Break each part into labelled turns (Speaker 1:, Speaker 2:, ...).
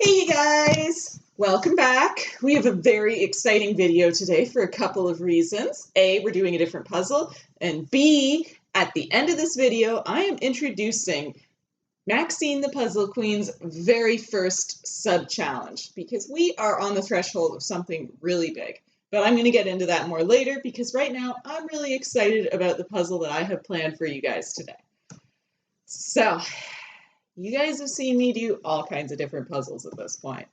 Speaker 1: Hey you guys! Welcome back. We have a very exciting video today for a couple of reasons. A, we're doing a different puzzle, and B, at the end of this video, I am introducing Maxine the Puzzle Queen's very first sub-challenge because we are on the threshold of something really big. But I'm going to get into that more later because right now I'm really excited about the puzzle that I have planned for you guys today. So, you guys have seen me do all kinds of different puzzles at this point.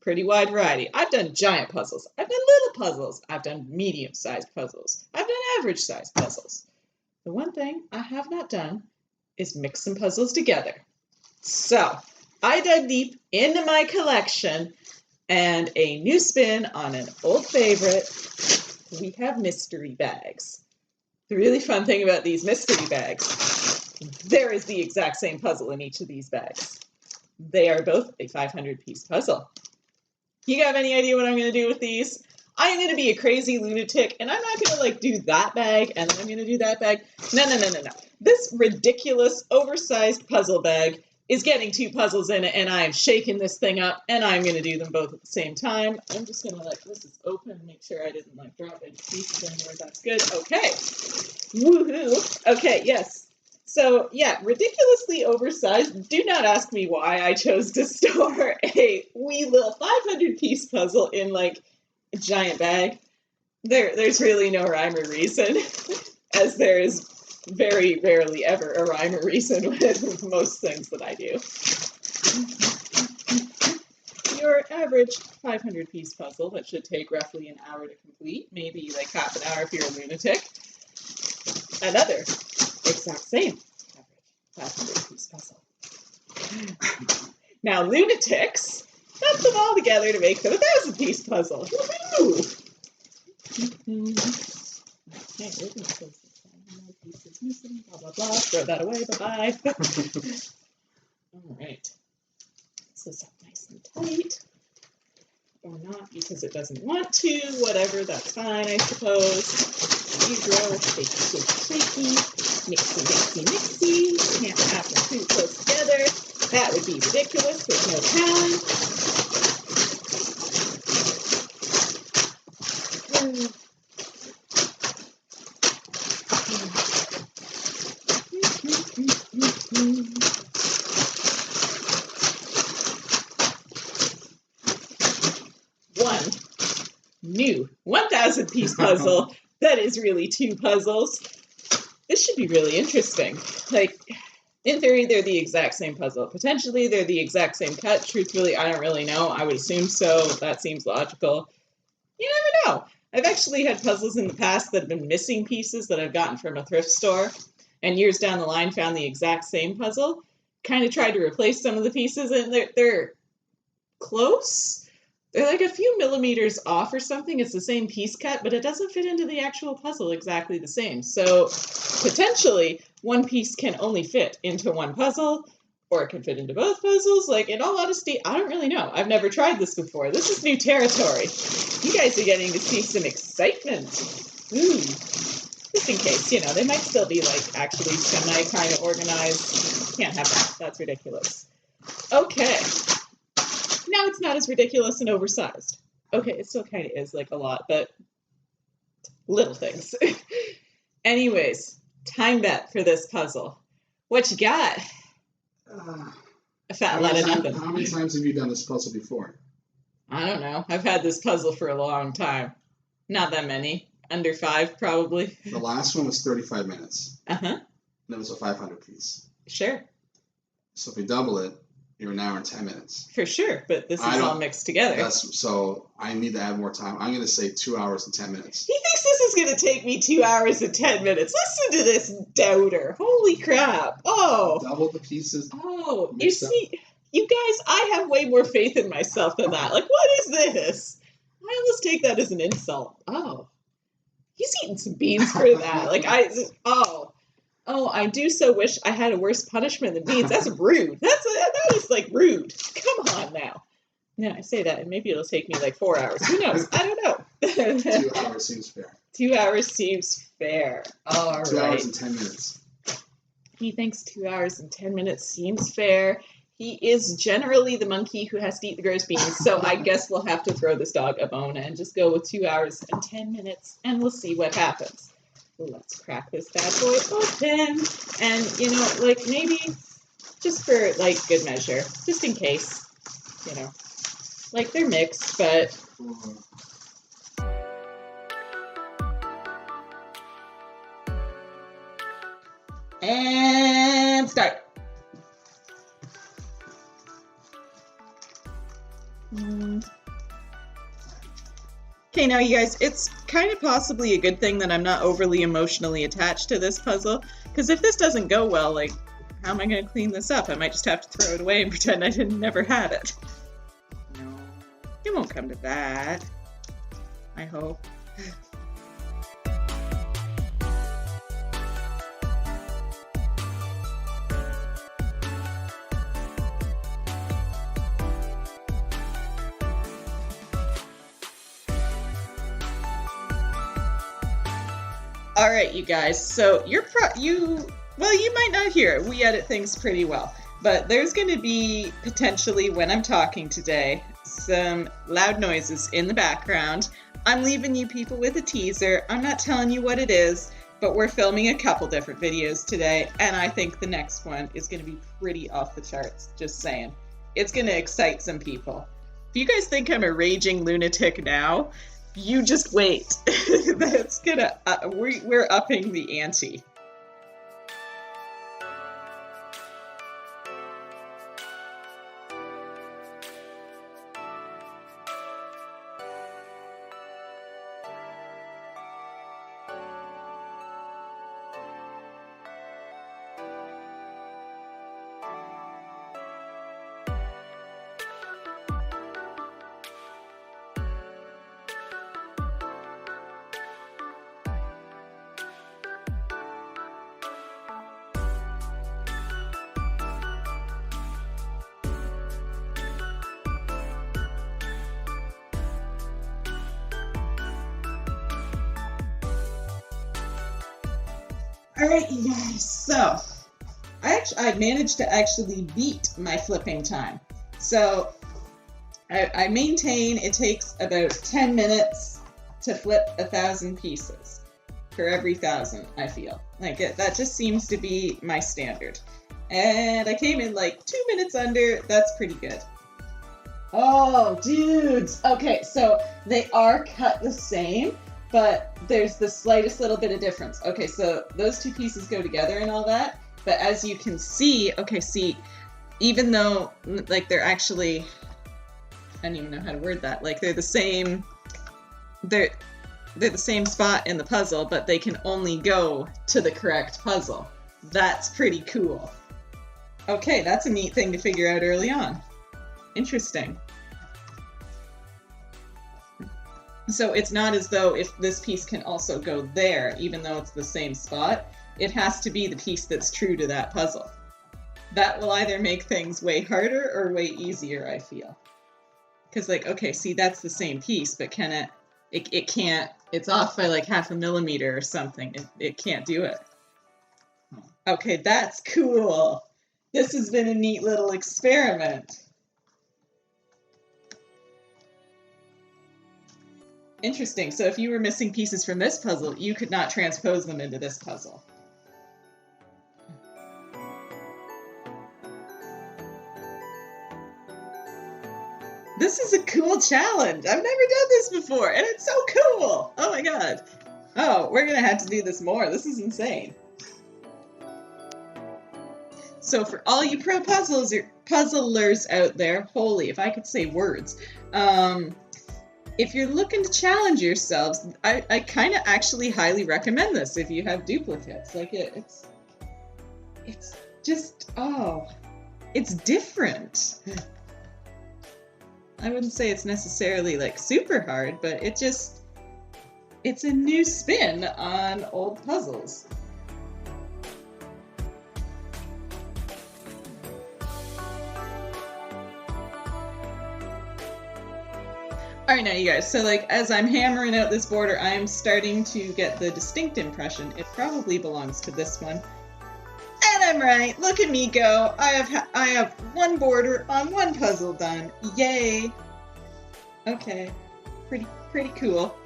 Speaker 1: Pretty wide variety. I've done giant puzzles. I've done little puzzles. I've done medium-sized puzzles. I've done average-sized puzzles. The one thing I have not done is mix some puzzles together. So, I dug deep into my collection, and a new spin on an old favorite, we have mystery bags. The really fun thing about these mystery bags, there is the exact same puzzle in each of these bags. They are both a 500-piece puzzle. You have any idea what I'm going to do with these? I'm going to be a crazy lunatic, and I'm not going to do that bag, and then I'm going to do that bag. No. This ridiculous, oversized puzzle bag is getting two puzzles in it, and I am shaking this thing up, and I'm going to do them both at the same time. I'm just going to this is open, make sure I didn't drop any pieces anywhere. That's good. Okay. Woohoo. Okay, yes. So, yeah, ridiculously oversized. Do not ask me why I chose to store a wee little 500-piece puzzle in, a giant bag. There's really no rhyme or reason, as there is very rarely ever a rhyme or reason with most things that I do. Your average 500-piece puzzle that should take roughly an hour to complete, maybe half an hour if you're a lunatic. Another exact same average 500-piece puzzle. Now, lunatics, put them all together to make them a 1,000-piece puzzle. Woo-hoo! Okay, we're going to close this down. No pieces missing, blah, blah, blah. Throw that away, bye-bye. All right. This is up nice and tight. Or not, because it doesn't want to. Whatever, that's fine, I suppose. Usual, shaky. Mixy. Can't have them too close together. That would be ridiculous. There's no time. One new 1,000-piece puzzle. That is really two puzzles. This should be really interesting. In theory, they're the exact same puzzle. Potentially, they're the exact same cut. Truthfully, I don't really know. I would assume so. That seems logical. You never know. I've actually had puzzles in the past that have been missing pieces that I've gotten from a thrift store, and years down the line found the exact same puzzle. Kind of tried to replace some of the pieces, and they're close. They're a few millimeters off or something. It's the same piece cut, but it doesn't fit into the actual puzzle exactly the same. So potentially, one piece can only fit into one puzzle, or it can fit into both puzzles. In all honesty, I don't really know. I've never tried this before. This is new territory. You guys are getting to see some excitement. Ooh. Just in case, they might still be actually semi kind of organized. Can't have that. That's ridiculous. Okay. Now it's not as ridiculous and oversized. Okay, it still kind of is a lot, but little things. Anyways, time bet for this puzzle. What you got? A fat lot of nothing.
Speaker 2: How many times have you done this puzzle before?
Speaker 1: I don't know. I've had this puzzle for a long time. Not that many. Under 5, probably.
Speaker 2: The last one was 35 minutes.
Speaker 1: Uh-huh.
Speaker 2: And it was a 500-piece.
Speaker 1: Sure.
Speaker 2: So if we double it, you're an hour and 10 minutes.
Speaker 1: For sure, but this is all mixed together.
Speaker 2: So I need to add more time. I'm going to say 2 hours and 10 minutes.
Speaker 1: He thinks this is going to take me 2 hours and 10 minutes. Listen to this doubter. Holy crap. Oh.
Speaker 2: Double the pieces.
Speaker 1: Oh, you see, you guys, I have way more faith in myself than that. What is this? I almost take that as an insult. Oh. He's eating some beans for that. Oh, I do so wish I had a worse punishment than beans. That's rude. That is rude. Come on now. Yeah, I say that, and maybe it'll take me 4 hours. Who knows? I don't know.
Speaker 2: 2 hours seems fair.
Speaker 1: 2 hours seems fair. All right.
Speaker 2: 2 hours and 10 minutes.
Speaker 1: He thinks 2 hours and 10 minutes seems fair. He is generally the monkey who has to eat the gross beans, so I guess we'll have to throw this dog a bone and just go with 2 hours and 10 minutes, and we'll see what happens. Let's crack this bad boy open, and, you know, like, maybe just for, like, good measure, just in case, you know. Like, they're mixed, but... And start. Okay, now you guys, it's kind of possibly a good thing that I'm not overly emotionally attached to this puzzle, because if this doesn't go well, like, how am I going to clean this up? I might just have to throw it away and pretend I never had it. No, it won't come to that. I hope. All right, you guys, so you might not hear it. We edit things pretty well, but there's going to be potentially, when I'm talking today, some loud noises in the background. I'm leaving you people with a teaser. I'm not telling you what it is, but we're filming a couple different videos today, and I think the next one is going to be pretty off the charts, just saying. It's going to excite some people. If you guys think I'm a raging lunatic now, you just wait. That's gonna, we're upping the ante. All right, you guys, so I managed to actually beat my flipping time. So I maintain it takes about 10 minutes to flip 1,000 pieces for every 1,000, I feel. Like that just seems to be my standard. And I came in like 2 minutes under. That's pretty good. Oh, dudes. Okay, so they are cut the same, but there's the slightest little bit of difference. Okay, so those two pieces go together and all that, but as you can see, okay, see, even though, like, they're actually, I don't even know how to word that, like, they're the same spot in the puzzle, but they can only go to the correct puzzle. That's pretty cool. Okay, that's a neat thing to figure out early on. Interesting. So it's not as though if this piece can also go there, even though it's the same spot, it has to be the piece that's true to that puzzle. That will either make things way harder or way easier, I feel. Because, like, okay, see, that's the same piece, but can it can't, it's off by like 0.5 millimeter or something. It can't do it. Okay, that's cool. This has been a neat little experiment. Interesting. So if you were missing pieces from this puzzle, you could not transpose them into this puzzle. This is a cool challenge. I've never done this before, and it's so cool. Oh my god. Oh, we're gonna have to do this more. This is insane. So for all you pro puzzlers out there, holy, if I could say words, if you're looking to challenge yourselves, I kind of actually highly recommend this if you have duplicates. Like it's just, oh, it's different. I wouldn't say it's necessarily like super hard, but it's a new spin on old puzzles. Alright, now you guys, so like as I'm hammering out this border, I'm starting to get the distinct impression it probably belongs to this one. And I'm right. Look at me go. I have one border on one puzzle done. Yay. Okay. Pretty cool.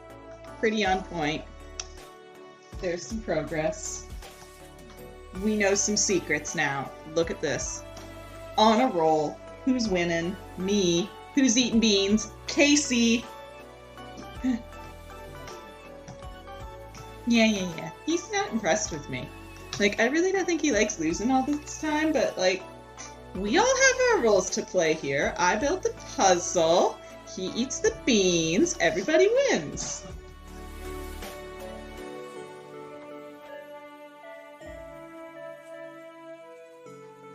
Speaker 1: Pretty on point. There's some progress. We know some secrets now. Look at this. On a roll. Who's winning? Me. Who's eating beans? Casey. Yeah. He's not impressed with me. Like, I really don't think he likes losing all this time, but, like, we all have our roles to play here. I built the puzzle. He eats the beans. Everybody wins.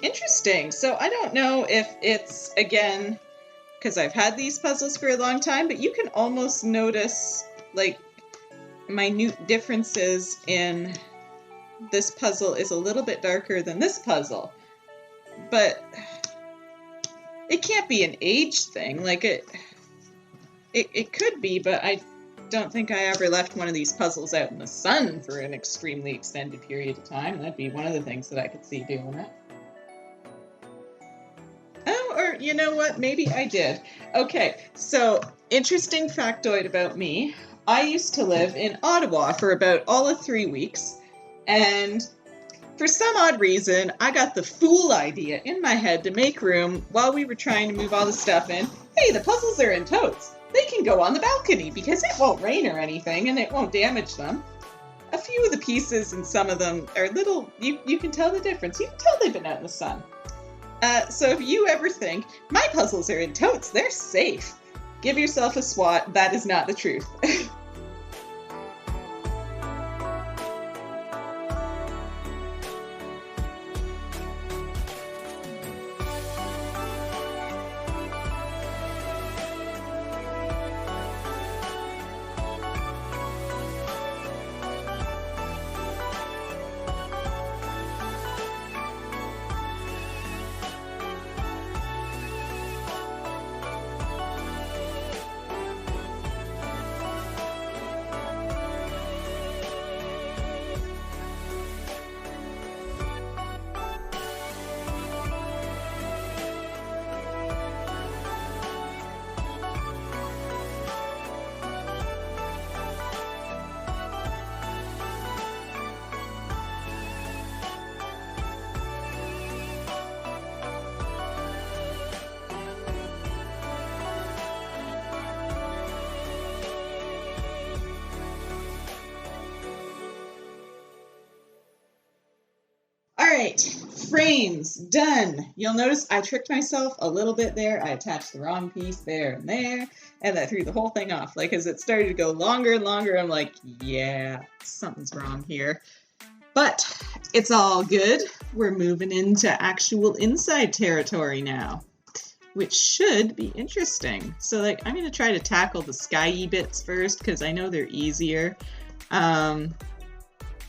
Speaker 1: Interesting. So I don't know if it's, again, because I've had these puzzles for a long time, but you can almost notice, like, minute differences in this puzzle is a little bit darker than this puzzle. But it can't be an age thing. Like, it could be, but I don't think I ever left one of these puzzles out in the sun for an extremely extended period of time. That'd be one of the things that I could see doing it. Oh, or you know what? Maybe I did. Okay, so interesting factoid about me. I used to live in Ottawa for about all of 3 weeks, and for some odd reason, I got the fool idea in my head to make room while we were trying to move all the stuff in. Hey, the puzzles are in totes. They can go on the balcony because it won't rain or anything and it won't damage them. A few of the pieces and some of them are little, you can tell the difference. You can tell they've been out in the sun. So if you ever think, my puzzles are in totes, they're safe, give yourself a swat. That is not the truth. Alright, frames, done. You'll notice I tricked myself a little bit there. I attached the wrong piece there and there, and that threw the whole thing off. Like, as it started to go longer and longer, I'm like, yeah, something's wrong here. But it's all good. We're moving into actual inside territory now, which should be interesting. So, like, I'm going to try to tackle the sky-y bits first, because I know they're easier.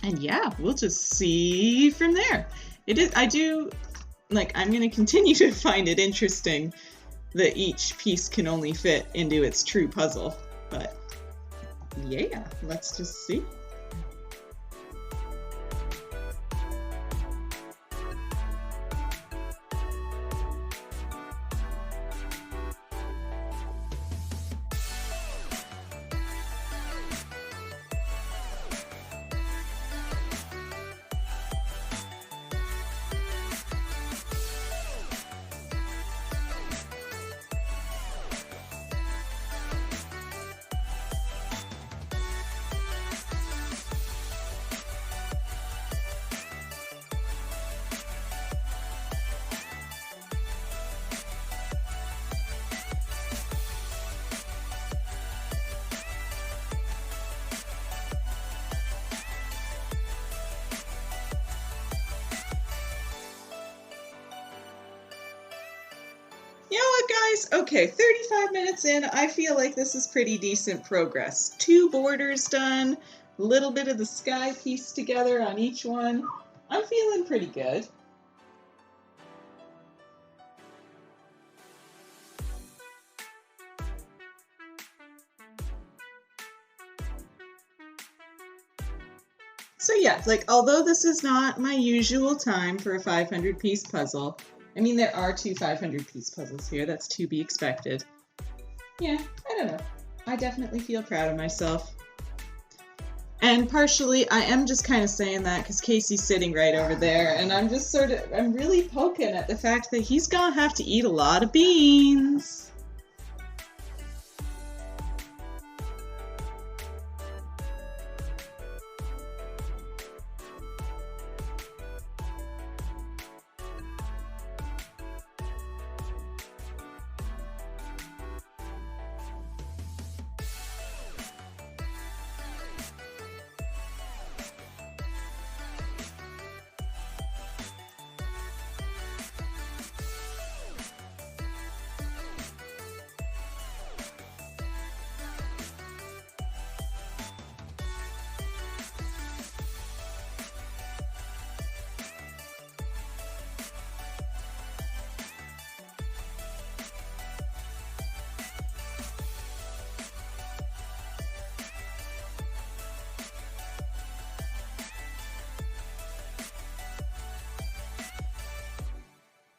Speaker 1: And yeah, we'll just see from there. I'm going to continue to find it interesting that each piece can only fit into its true puzzle. But yeah, let's just see. You know what, guys? Okay, 35 minutes in, I feel like this is pretty decent progress. 2 borders done, a little bit of the sky pieced together on each one. I'm feeling pretty good. So yeah, like, although this is not my usual time for a 500-piece puzzle, I mean, there are two 500-piece puzzles here. That's to be expected. Yeah, I don't know. I definitely feel proud of myself. And partially, I am just kind of saying that because Casey's sitting right over there, and I'm just I'm really poking at the fact that he's gonna have to eat a lot of beans.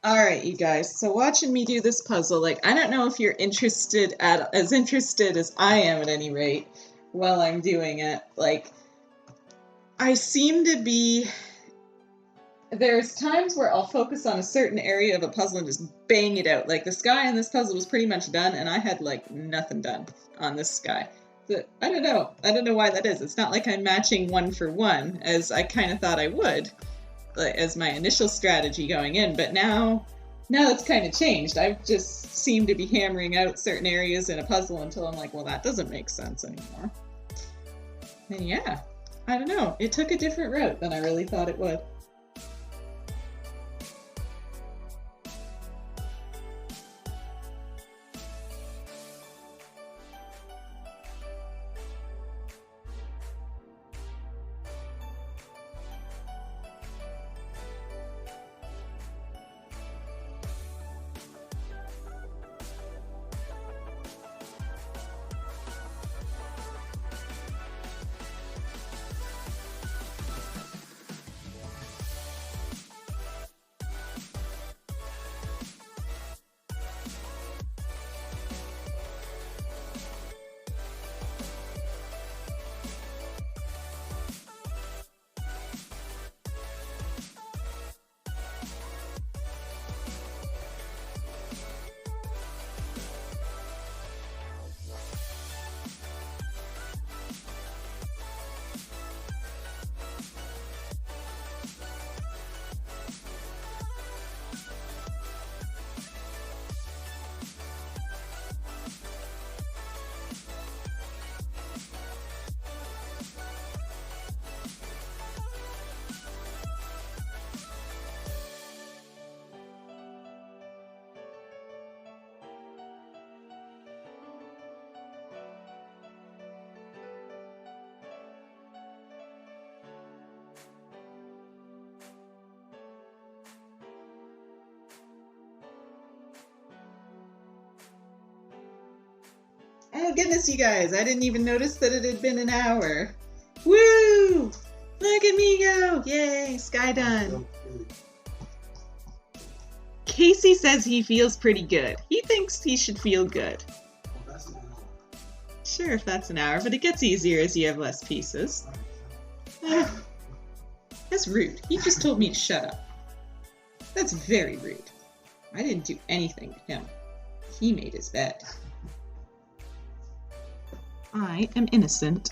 Speaker 1: All right, you guys. So watching me do this puzzle, like, I don't know if you're as interested as I am at any rate while I'm doing it. Like, I seem to be... There's times where I'll focus on a certain area of a puzzle and just bang it out. Like, the sky on this puzzle was pretty much done, and I had, like, nothing done on this sky. But I don't know. I don't know why that is. It's not like I'm matching one for one, as I kind of thought I would, as my initial strategy going in. But now it's kind of changed. I just seem to be hammering out certain areas in a puzzle until I'm like, well, that doesn't make sense anymore. And yeah, I don't know. It took a different route than I really thought it would. Oh goodness, you guys, I didn't even notice that it had been an hour. Woo! Look at me go! Yay, sky done. Casey says he feels pretty good. He thinks he should feel good. Sure, if that's an hour, but it gets easier as you have less pieces. That's rude. He just told me to shut up. That's very rude. I didn't do anything to him. He made his bed. I am innocent.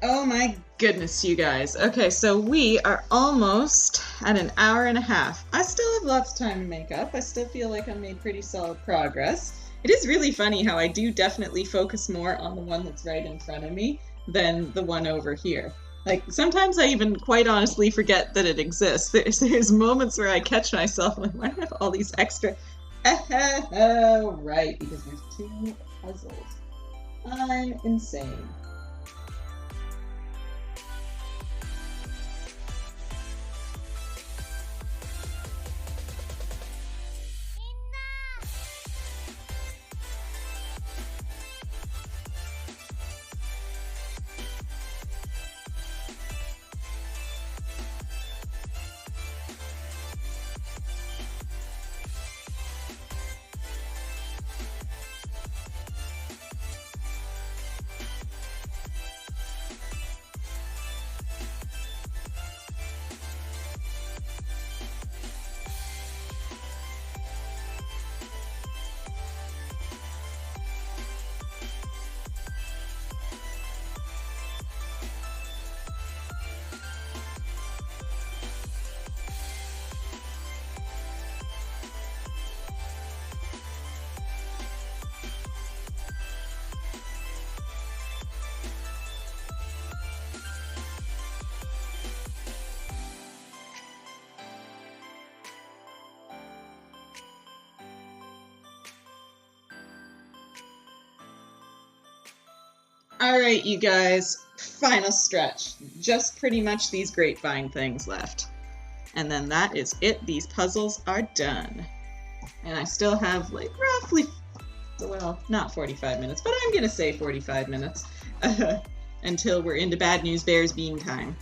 Speaker 1: Oh my goodness, you guys. Okay, so we are almost at an hour and a half. I still have lots of time to make up. I still feel like I've made pretty solid progress. It is really funny how I do definitely focus more on the one that's right in front of me than the one over here. Like, sometimes I even quite honestly forget that it exists. There's moments where I catch myself like, why do I have all these extra? Right, because there's 2 puzzles. I'm insane. All right, you guys, final stretch. Just pretty much these grapevine things left. And then that is it. These puzzles are done. And I still have like roughly, well, not 45 minutes, but I'm gonna say 45 minutes until we're into Bad News Bears bean time.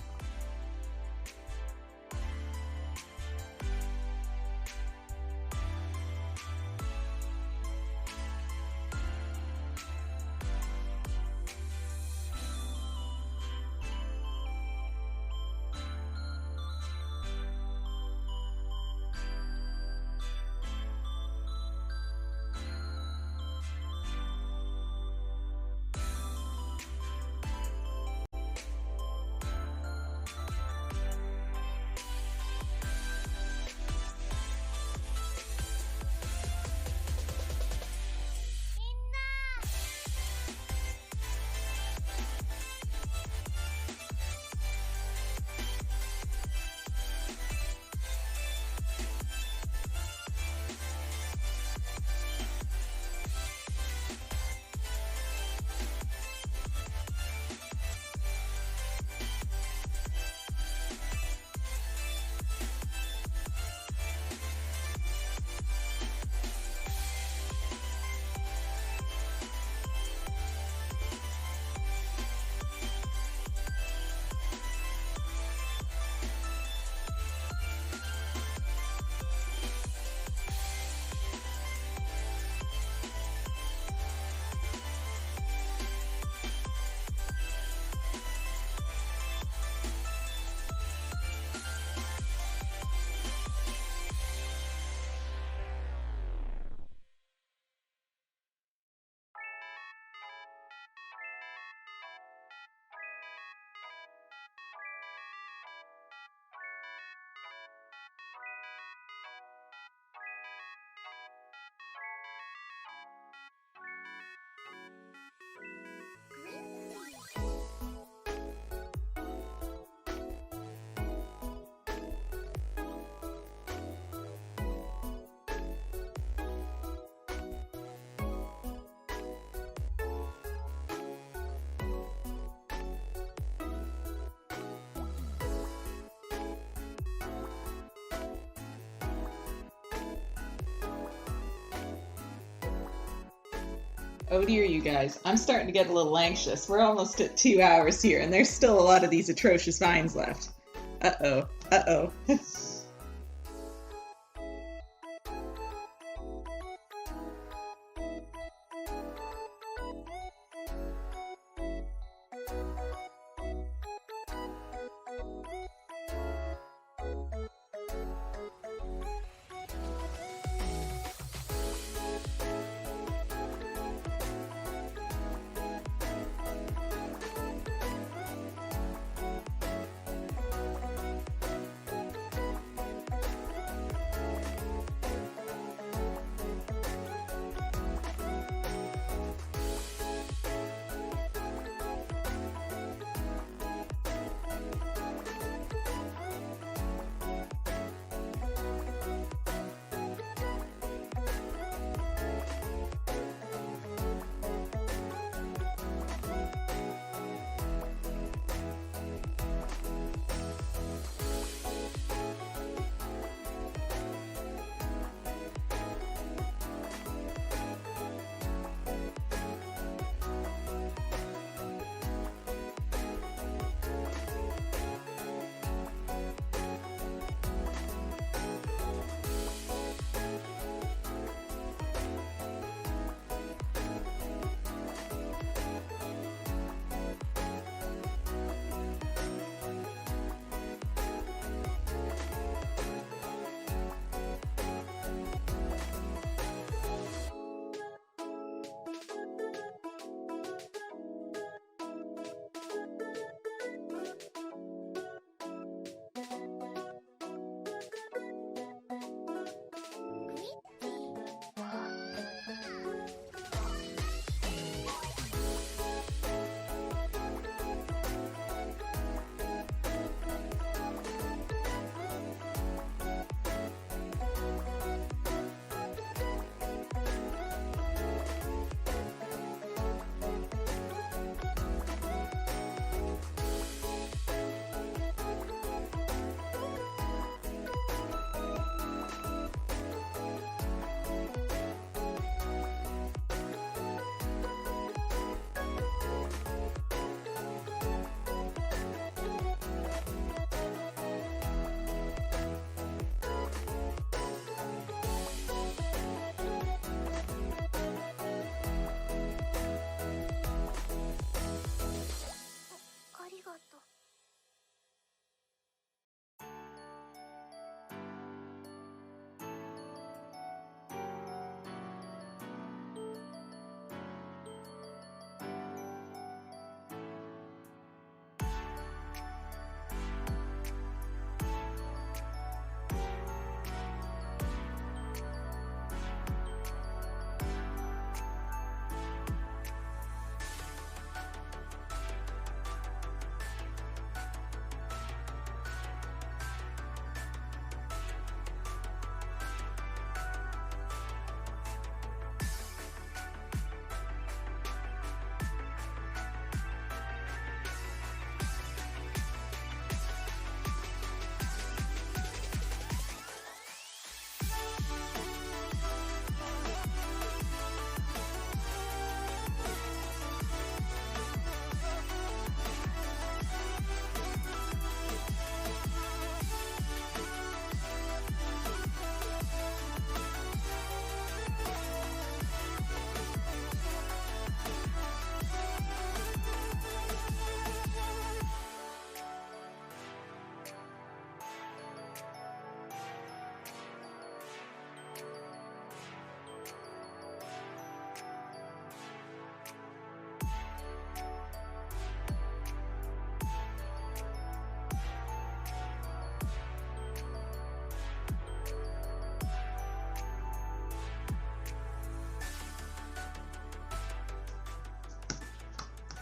Speaker 1: Oh dear, you guys. I'm starting to get a little anxious. We're almost at 2 hours here, and there's still a lot of these atrocious vines left. Uh-oh. Uh-oh.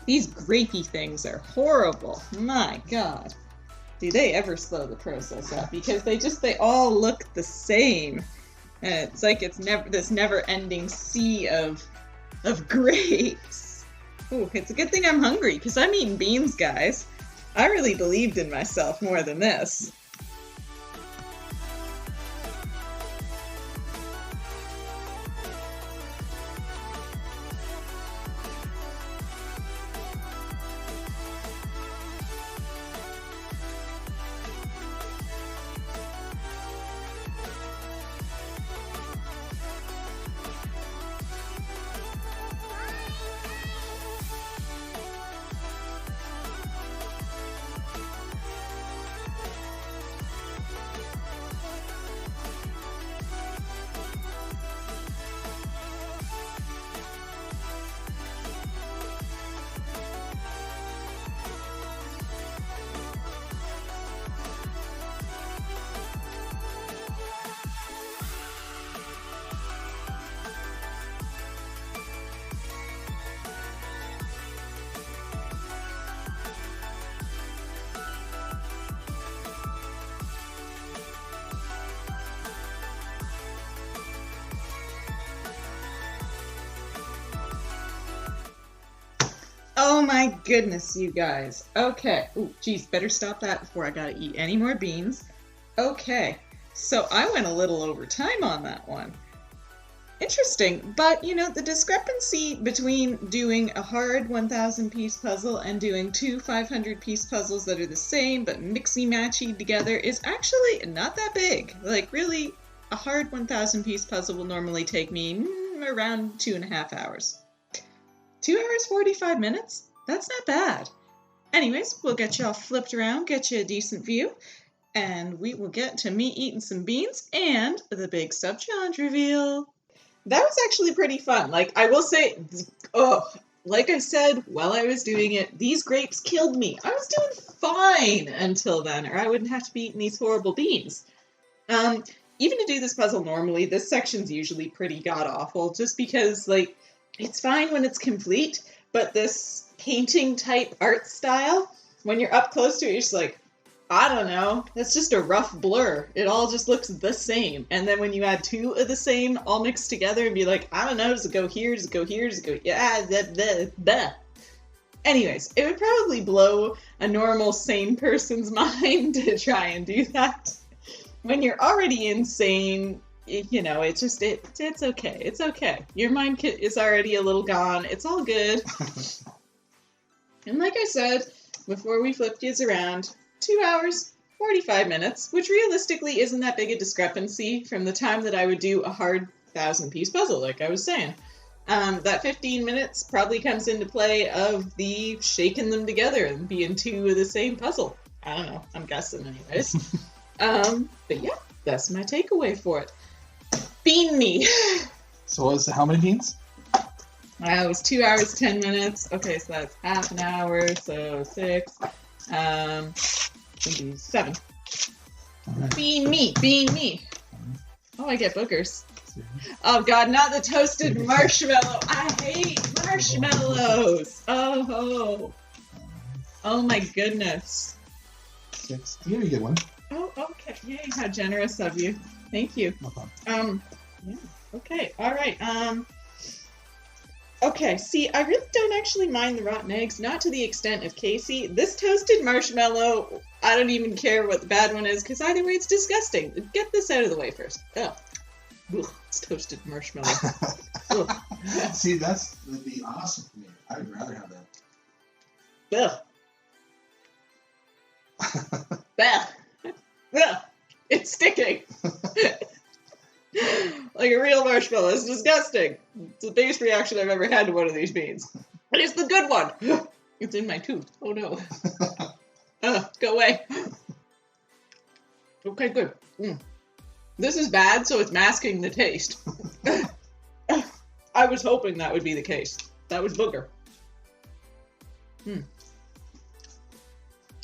Speaker 1: These grapey things are horrible. My God. Do they ever slow the process up? Because they all look the same. And it's like it's this never-ending sea of grapes. Ooh, it's a good thing I'm hungry, because I'm eating beans, guys. I really believed in myself more than this. Oh my goodness, you guys. Okay. Ooh, geez, better stop that before I gotta eat any more beans. Okay, so I went a little over time on that one. Interesting, but you know, the discrepancy between doing a hard 1,000 piece puzzle and doing two 500 piece puzzles that are the same but mixy-matchy together is actually not that big. Like, really, a hard 1,000 piece puzzle will normally take me around 2.5 hours. 2 hours, 45 minutes? That's not bad. Anyways, we'll get you all flipped around, get you a decent view, and we will get to me eating some beans and the big sub-challenge reveal. That was actually pretty fun. Like, I will say, like I said while I was doing it, these grapes killed me. I was doing fine until then, or I wouldn't have to be eating these horrible beans. Even to do this puzzle normally, this section's usually pretty god-awful, just because, like, it's fine when it's complete, but this painting type art style, when you're up close to it, you're just like, I don't know, it's just a rough blur. It all just looks the same. And then when you add two of the same all mixed together and be like, I don't know, does it go here, does it go here, does it go, yeah, Anyways, it would probably blow a normal sane person's mind to try and do that. When you're already insane, you know, it's just, it's okay. It's okay. Your mind is already a little gone. It's all good. And like I said, before we flipped yous around, 2 hours, 45 minutes, which realistically isn't that big a discrepancy from the time that I would do a hard 1,000-piece puzzle, like I was saying. That 15 minutes probably comes into play of the shaking them together and being two of the same puzzle. I don't know. I'm guessing anyways. But yeah, that's my takeaway for it. Bean me.
Speaker 2: So how many beans?
Speaker 1: It was 2 hours, 10 minutes. Okay, so that's half an hour, so 6. 7. Right. Bean me. Oh, I get boogers. Oh God, not the toasted marshmallow. I hate marshmallows. Oh my goodness.
Speaker 2: 6. Here you get one.
Speaker 1: Oh, okay. Yay, how generous of you. Thank you.
Speaker 2: No problem.
Speaker 1: Yeah. Okay. All right. Okay. See, I really don't actually mind the rotten eggs, not to the extent of Casey. This toasted marshmallow, I don't even care what the bad one is, because either way, it's disgusting. Get this out of the way first. Oh. Ugh, it's toasted marshmallow.
Speaker 2: See, that'd be awesome for me. I'd rather have
Speaker 1: that. Ugh. It's sticking. Like a real marshmallow. It's disgusting. It's the biggest reaction I've ever had to one of these beans. But it's the good one. It's in my tooth. Oh no. Go away. Okay, good. This is bad, so it's masking the taste. I was hoping that would be the case. That was booger.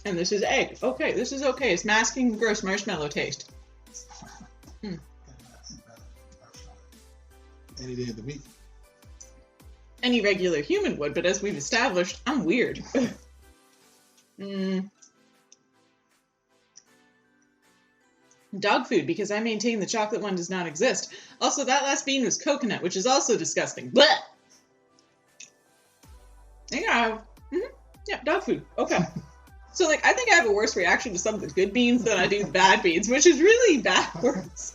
Speaker 1: And this is egg. Okay, this is okay. It's masking the gross marshmallow taste.
Speaker 2: Any day of the week.
Speaker 1: any regular human would, but as we've established, I'm weird. Dog food, because I maintain the chocolate one does not exist. Also, that last bean was coconut, which is also disgusting. Blech! Yeah, yeah, dog food. Okay. So, like, I think I have a worse reaction to some of the good beans than I do the bad beans, which is really backwards.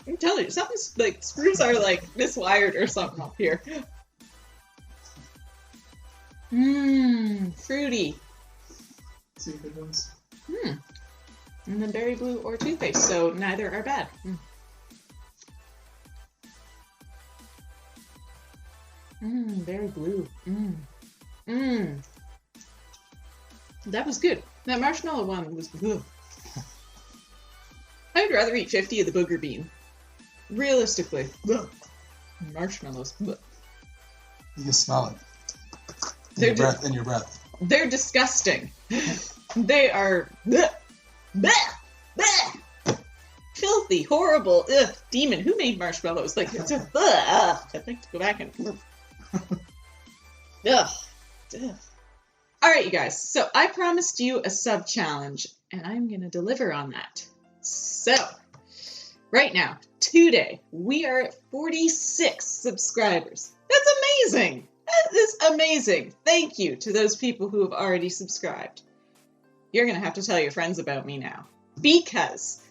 Speaker 1: I'm telling you, something's, like, screws are, like, miswired or something up here. Fruity.
Speaker 2: See good ones.
Speaker 1: And then berry blue or toothpaste, so neither are bad. Berry blue. That was good. That marshmallow one was good. I would rather eat 50 of the booger bean. Realistically. Marshmallows.
Speaker 2: You can smell it. In your breath.
Speaker 1: They're disgusting. They are filthy, horrible, demon. Who made marshmallows? Like, it's I'd like to go back and All right, you guys. So I promised you a sub challenge, and I'm gonna deliver on that. So right now, today, we are at 46 subscribers. That's amazing. That is amazing. Thank you to those people who have already subscribed. You're going to have to tell your friends about me now, because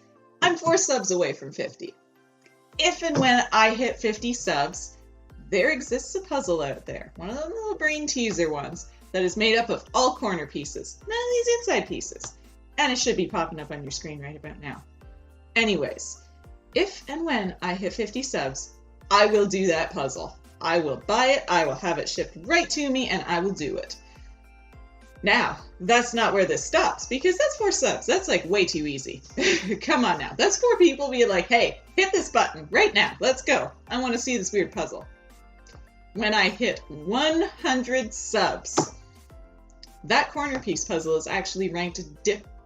Speaker 1: I'm 4 subs away from 50. If and when I hit 50 subs, there exists a puzzle out there, one of the little brain teaser ones, that is made up of all corner pieces, none of these inside pieces. And it should be popping up on your screen right about now. Anyways, if and when I hit 50 subs, I will do that puzzle. I will buy it, I will have it shipped right to me, and I will do it. Now, that's not where this stops, because that's 4 subs. That's like way too easy. Come on now. That's 4 people being like, hey, hit this button right now. Let's go. I want to see this weird puzzle. When I hit 100 subs, that corner piece puzzle is actually ranked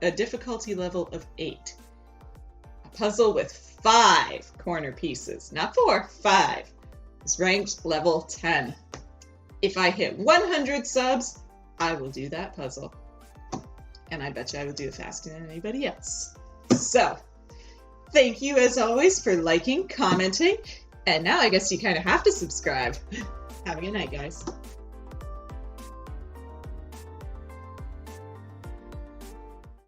Speaker 1: a difficulty level of 8. A puzzle with 5 corner pieces, not 4, 5. Is ranked level 10. If I hit 100 subs, I will do that puzzle. And I bet you I will do it faster than anybody else. So, thank you as always for liking, commenting, and now I guess you kind of have to subscribe. Have a good night, guys.